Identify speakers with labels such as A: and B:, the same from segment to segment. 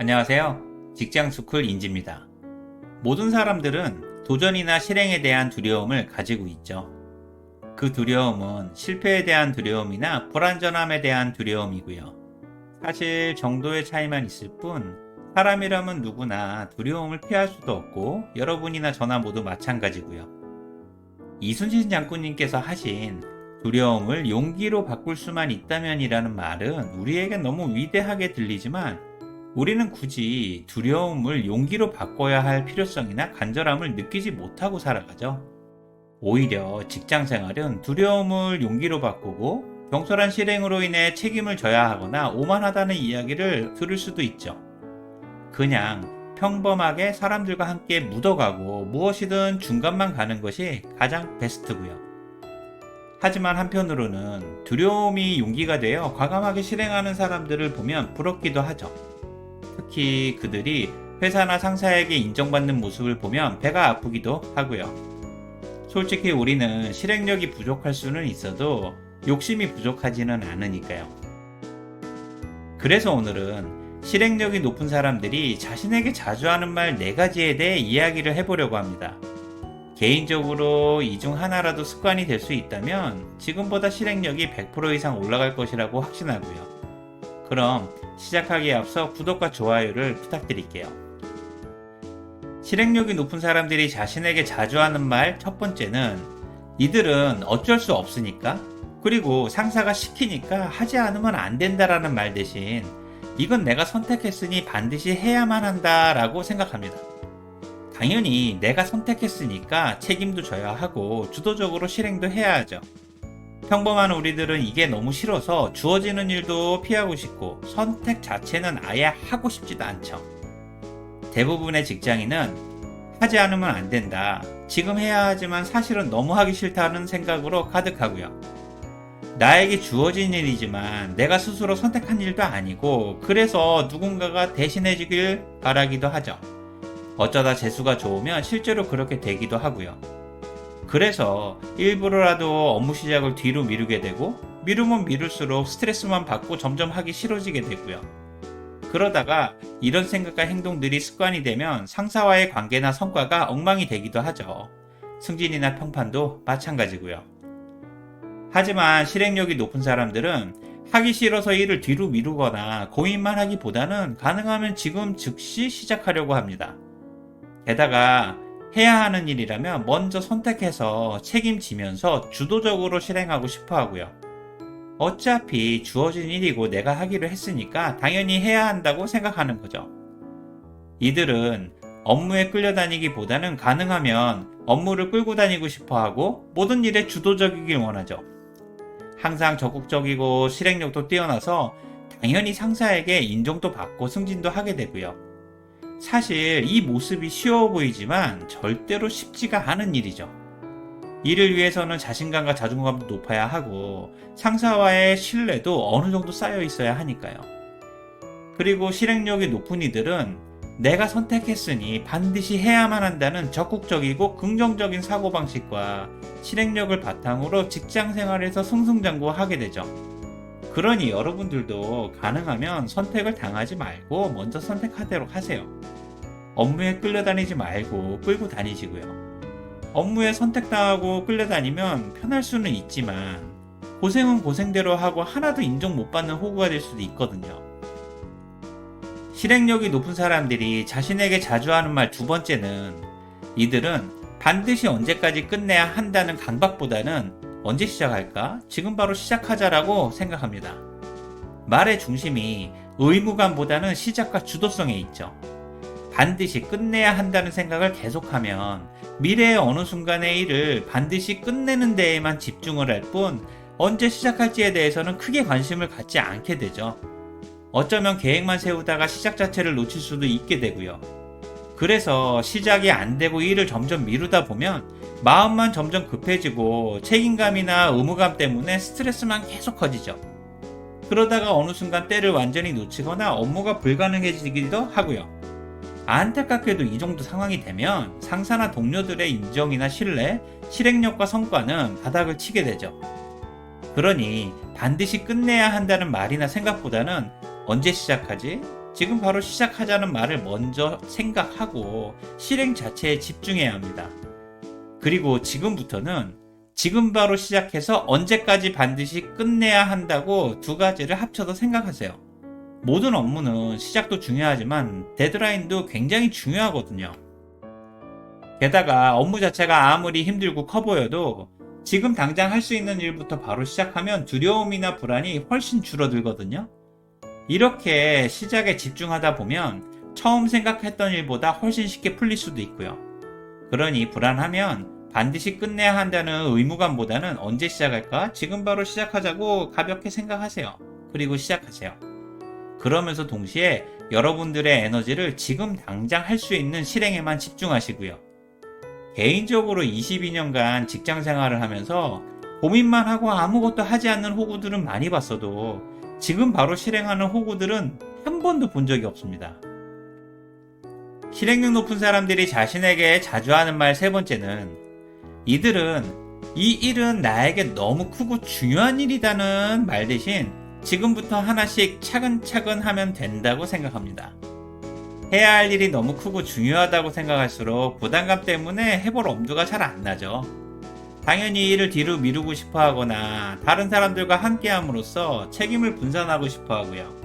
A: 안녕하세요. 직장스쿨 인지입니다. 모든 사람들은 도전이나 실행에 대한 두려움을 가지고 있죠. 그 두려움은 실패에 대한 두려움이나 불완전함에 대한 두려움이고요. 사실 정도의 차이만 있을 뿐 사람이라면 누구나 두려움을 피할 수도 없고 여러분이나 저나 모두 마찬가지고요. 이순신 장군님께서 하신 두려움을 용기로 바꿀 수만 있다면이라는 말은 우리에겐 너무 위대하게 들리지만 우리는 굳이 두려움을 용기로 바꿔야 할 필요성이나 간절함을 느끼지 못하고 살아가죠. 오히려 직장 생활은 두려움을 용기로 바꾸고 경솔한 실행으로 인해 책임을 져야 하거나 오만하다는 이야기를 들을 수도 있죠. 그냥 평범하게 사람들과 함께 묻어가고 무엇이든 중간만 가는 것이 가장 베스트고요. 하지만 한편으로는 두려움이 용기가 되어 과감하게 실행하는 사람들을 보면 부럽기도 하죠. 특히 그들이 회사나 상사에게 인정받는 모습을 보면 배가 아프기도 하고요. 솔직히 우리는 실행력이 부족할 수는 있어도 욕심이 부족하지는 않으니까요. 그래서 오늘은 실행력이 높은 사람들이 자신에게 자주 하는 말 4가지에 대해 이야기를 해보려고 합니다. 개인적으로 이 중 하나라도 습관이 될 수 있다면 지금보다 실행력이 100% 이상 올라갈 것이라고 확신하고요. 그럼 시작하기에 앞서 구독과 좋아요를 부탁드릴게요. 실행력이 높은 사람들이 자신에게 자주 하는 말 첫 번째는 이들은 어쩔 수 없으니까 그리고 상사가 시키니까 하지 않으면 안 된다라는 말 대신 이건 내가 선택했으니 반드시 해야만 한다라고 생각합니다. 당연히 내가 선택했으니까 책임도 져야 하고 주도적으로 실행도 해야 하죠. 평범한 우리들은 이게 너무 싫어서 주어지는 일도 피하고 싶고 선택 자체는 아예 하고 싶지도 않죠. 대부분의 직장인은 하지 않으면 안 된다. 지금 해야 하지만 사실은 너무 하기 싫다는 생각으로 가득하고요. 나에게 주어진 일이지만 내가 스스로 선택한 일도 아니고 그래서 누군가가 대신해 주길 바라기도 하죠. 어쩌다 재수가 좋으면 실제로 그렇게 되기도 하고요. 그래서 일부러라도 업무 시작을 뒤로 미루게 되고 미루면 미룰수록 스트레스만 받고 점점 하기 싫어지게 되고요. 그러다가 이런 생각과 행동들이 습관이 되면 상사와의 관계나 성과가 엉망이 되기도 하죠. 승진이나 평판도 마찬가지고요. 하지만 실행력이 높은 사람들은 하기 싫어서 일을 뒤로 미루거나 고민만 하기보다는 가능하면 지금 즉시 시작하려고 합니다. 게다가 해야 하는 일이라면 먼저 선택해서 책임지면서 주도적으로 실행하고 싶어 하고요. 어차피 주어진 일이고 내가 하기로 했으니까 당연히 해야 한다고 생각하는 거죠. 이들은 업무에 끌려다니기보다는 가능하면 업무를 끌고 다니고 싶어 하고 모든 일에 주도적이길 원하죠. 항상 적극적이고 실행력도 뛰어나서 당연히 상사에게 인정도 받고 승진도 하게 되고요. 사실 이 모습이 쉬워 보이지만 절대로 쉽지가 않은 일이죠. 이를 위해서는 자신감과 자존감도 높아야 하고 상사와의 신뢰도 어느 정도 쌓여 있어야 하니까요. 그리고 실행력이 높은 이들은 내가 선택했으니 반드시 해야만 한다는 적극적이고 긍정적인 사고방식과 실행력을 바탕으로 직장 생활에서 승승장구하게 되죠. 그러니 여러분들도 가능하면 선택을 당하지 말고 먼저 선택하도록 하세요. 업무에 끌려다니지 말고 끌고 다니시고요. 업무에 선택당하고 끌려다니면 편할 수는 있지만 고생은 고생대로 하고 하나도 인정 못 받는 호구가 될 수도 있거든요. 실행력이 높은 사람들이 자신에게 자주 하는 말 2번째는 이들은 반드시 언제까지 끝내야 한다는 강박보다는 언제 시작할까? 지금 바로 시작하자라고 생각합니다. 말의 중심이 의무감보다는 시작과 주도성에 있죠. 반드시 끝내야 한다는 생각을 계속하면 미래의 어느 순간의 일을 반드시 끝내는 데에만 집중을 할 뿐 언제 시작할지에 대해서는 크게 관심을 갖지 않게 되죠. 어쩌면 계획만 세우다가 시작 자체를 놓칠 수도 있게 되고요. 그래서 시작이 안 되고 일을 점점 미루다 보면 마음만 점점 급해지고 책임감이나 의무감 때문에 스트레스만 계속 커지죠. 그러다가 어느 순간 때를 완전히 놓치거나 업무가 불가능해지기도 하고요. 안타깝게도 이 정도 상황이 되면 상사나 동료들의 인정이나 신뢰, 실행력과 성과는 바닥을 치게 되죠. 그러니 반드시 끝내야 한다는 말이나 생각보다는 언제 시작하지? 지금 바로 시작하자는 말을 먼저 생각하고 실행 자체에 집중해야 합니다. 그리고 지금부터는 지금 바로 시작해서 언제까지 반드시 끝내야 한다고 두 가지를 합쳐서 생각하세요. 모든 업무는 시작도 중요하지만 데드라인도 굉장히 중요하거든요. 게다가 업무 자체가 아무리 힘들고 커 보여도 지금 당장 할 수 있는 일부터 바로 시작하면 두려움이나 불안이 훨씬 줄어들거든요. 이렇게 시작에 집중하다 보면 처음 생각했던 일보다 훨씬 쉽게 풀릴 수도 있고요. 그러니 불안하면 반드시 끝내야 한다는 의무감보다는 언제 시작할까? 지금 바로 시작하자고 가볍게 생각하세요. 그리고 시작하세요. 그러면서 동시에 여러분들의 에너지를 지금 당장 할 수 있는 실행에만 집중하시고요. 개인적으로 22년간 직장 생활을 하면서 고민만 하고 아무것도 하지 않는 호구들은 많이 봤어도 지금 바로 실행하는 호구들은 한 번도 본 적이 없습니다. 실행력 높은 사람들이 자신에게 자주 하는 말 세 번째는 이들은 이 일은 나에게 너무 크고 중요한 일이다는 말 대신 지금부터 하나씩 차근차근 하면 된다고 생각합니다. 해야 할 일이 너무 크고 중요하다고 생각할수록 부담감 때문에 해볼 엄두가 잘 안 나죠. 당연히 일을 뒤로 미루고 싶어 하거나 다른 사람들과 함께 함으로써 책임을 분산하고 싶어 하고요.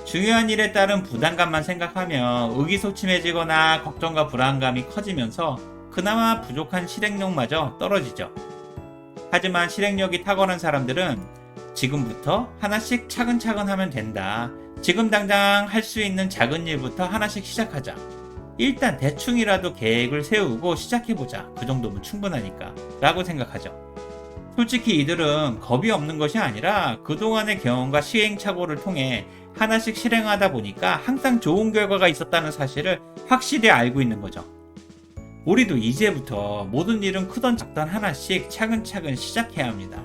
A: 중요한 일에 따른 부담감만 생각하면 의기소침해지거나 걱정과 불안감이 커지면서 그나마 부족한 실행력마저 떨어지죠. 하지만 실행력이 탁월한 사람들은 지금부터 하나씩 차근차근 하면 된다. 지금 당장 할 수 있는 작은 일부터 하나씩 시작하자. 일단 대충이라도 계획을 세우고 시작해보자. 그 정도면 충분하니까 라고 생각하죠. 솔직히 이들은 겁이 없는 것이 아니라 그동안의 경험과 시행착오를 통해 하나씩 실행하다 보니까 항상 좋은 결과가 있었다는 사실을 확실히 알고 있는 거죠. 우리도 이제부터 모든 일은 크던 작던 하나씩 차근차근 시작해야 합니다.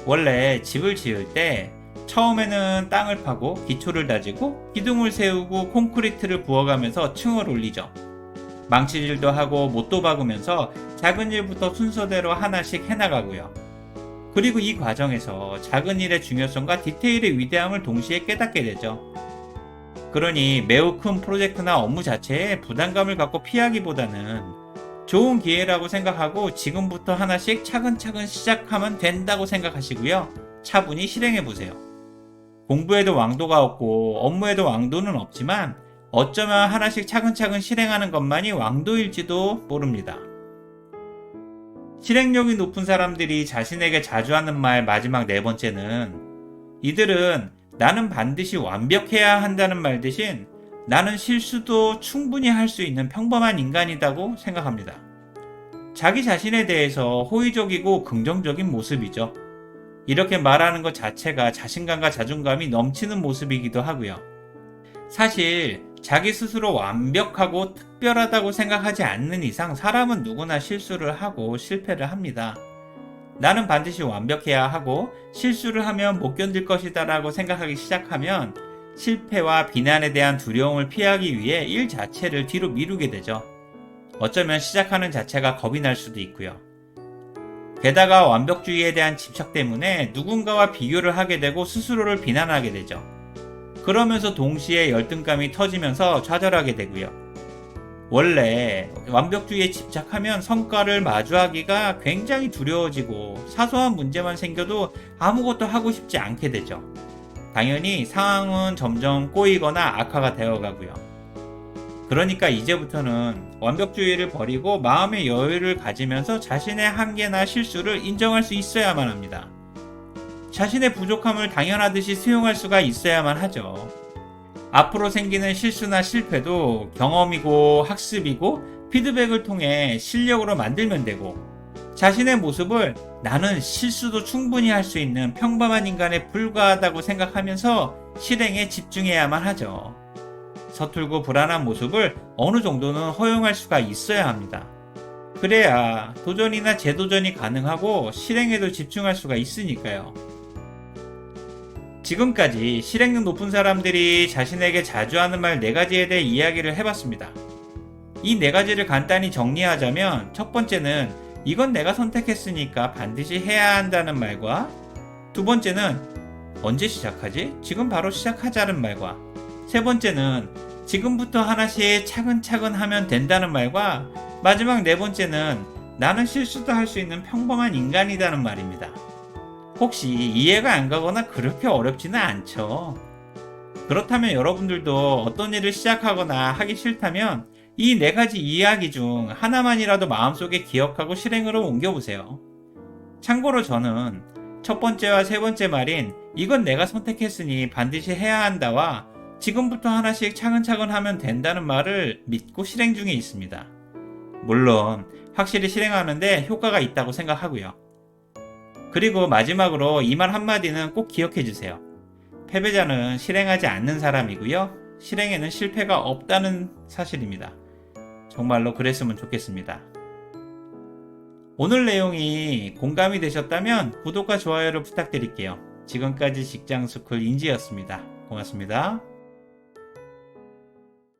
A: 원래 집을 지을 때 처음에는 땅을 파고 기초를 다지고 기둥을 세우고 콘크리트를 부어가면서 층을 올리죠. 망치질도 하고 못도 박으면서 작은 일부터 순서대로 하나씩 해나가고요. 그리고 이 과정에서 작은 일의 중요성과 디테일의 위대함을 동시에 깨닫게 되죠. 그러니 매우 큰 프로젝트나 업무 자체에 부담감을 갖고 피하기보다는 좋은 기회라고 생각하고 지금부터 하나씩 차근차근 시작하면 된다고 생각하시고요. 차분히 실행해보세요. 공부에도 왕도가 없고 업무에도 왕도는 없지만 어쩌면 하나씩 차근차근 실행하는 것만이 왕도일지도 모릅니다. 실행력이 높은 사람들이 자신에게 자주 하는 말 마지막 네 번째는 이들은 나는 반드시 완벽해야 한다는 말 대신 나는 실수도 충분히 할 수 있는 평범한 인간이라고 생각합니다. 자기 자신에 대해서 호의적이고 긍정적인 모습이죠. 이렇게 말하는 것 자체가 자신감과 자존감이 넘치는 모습이기도 하고요. 사실 자기 스스로 완벽하고 특별하다고 생각하지 않는 이상 사람은 누구나 실수를 하고 실패를 합니다. 나는 반드시 완벽해야 하고 실수를 하면 못 견딜 것이다 라고 생각하기 시작하면 실패와 비난에 대한 두려움을 피하기 위해 일 자체를 뒤로 미루게 되죠. 어쩌면 시작하는 자체가 겁이 날 수도 있고요. 게다가 완벽주의에 대한 집착 때문에 누군가와 비교를 하게 되고 스스로를 비난하게 되죠. 그러면서 동시에 열등감이 터지면서 좌절하게 되고요. 원래 완벽주의에 집착하면 성과를 마주하기가 굉장히 두려워지고 사소한 문제만 생겨도 아무것도 하고 싶지 않게 되죠. 당연히 상황은 점점 꼬이거나 악화가 되어가고요. 그러니까 이제부터는 완벽주의를 버리고 마음의 여유를 가지면서 자신의 한계나 실수를 인정할 수 있어야만 합니다. 자신의 부족함을 당연하듯이 수용할 수가 있어야만 하죠. 앞으로 생기는 실수나 실패도 경험이고 학습이고 피드백을 통해 실력으로 만들면 되고 자신의 모습을 나는 실수도 충분히 할 수 있는 평범한 인간에 불과하다고 생각하면서 실행에 집중해야만 하죠. 서툴고 불안한 모습을 어느 정도는 허용할 수가 있어야 합니다. 그래야 도전이나 재도전이 가능하고 실행에도 집중할 수가 있으니까요. 지금까지 실행력 높은 사람들이 자신에게 자주 하는 말 4가지에 대해 이야기를 해봤습니다. 이 4가지를 간단히 정리하자면 첫 번째는 이건 내가 선택했으니까 반드시 해야 한다는 말과 두 번째는 언제 시작하지? 지금 바로 시작하자는 말과 세 번째는 지금부터 하나씩 차근차근 하면 된다는 말과 마지막 네 번째는 나는 실수도 할 수 있는 평범한 인간이라는 말입니다. 혹시 이해가 안 가거나 그렇게 어렵지는 않죠? 그렇다면 여러분들도 어떤 일을 시작하거나 하기 싫다면 이 네 가지 이야기 중 하나만이라도 마음속에 기억하고 실행으로 옮겨보세요. 참고로 저는 첫 번째와 세 번째 말인 이건 내가 선택했으니 반드시 해야 한다와 지금부터 하나씩 차근차근 하면 된다는 말을 믿고 실행 중에 있습니다. 물론 확실히 실행하는데 효과가 있다고 생각하고요. 그리고 마지막으로 이 말 한마디는 꼭 기억해 주세요. 패배자는 실행하지 않는 사람이고요. 실행에는 실패가 없다는 사실입니다. 정말로 그랬으면 좋겠습니다. 오늘 내용이 공감이 되셨다면 구독과 좋아요를 부탁드릴게요. 지금까지 직장스쿨 인지였습니다. 고맙습니다.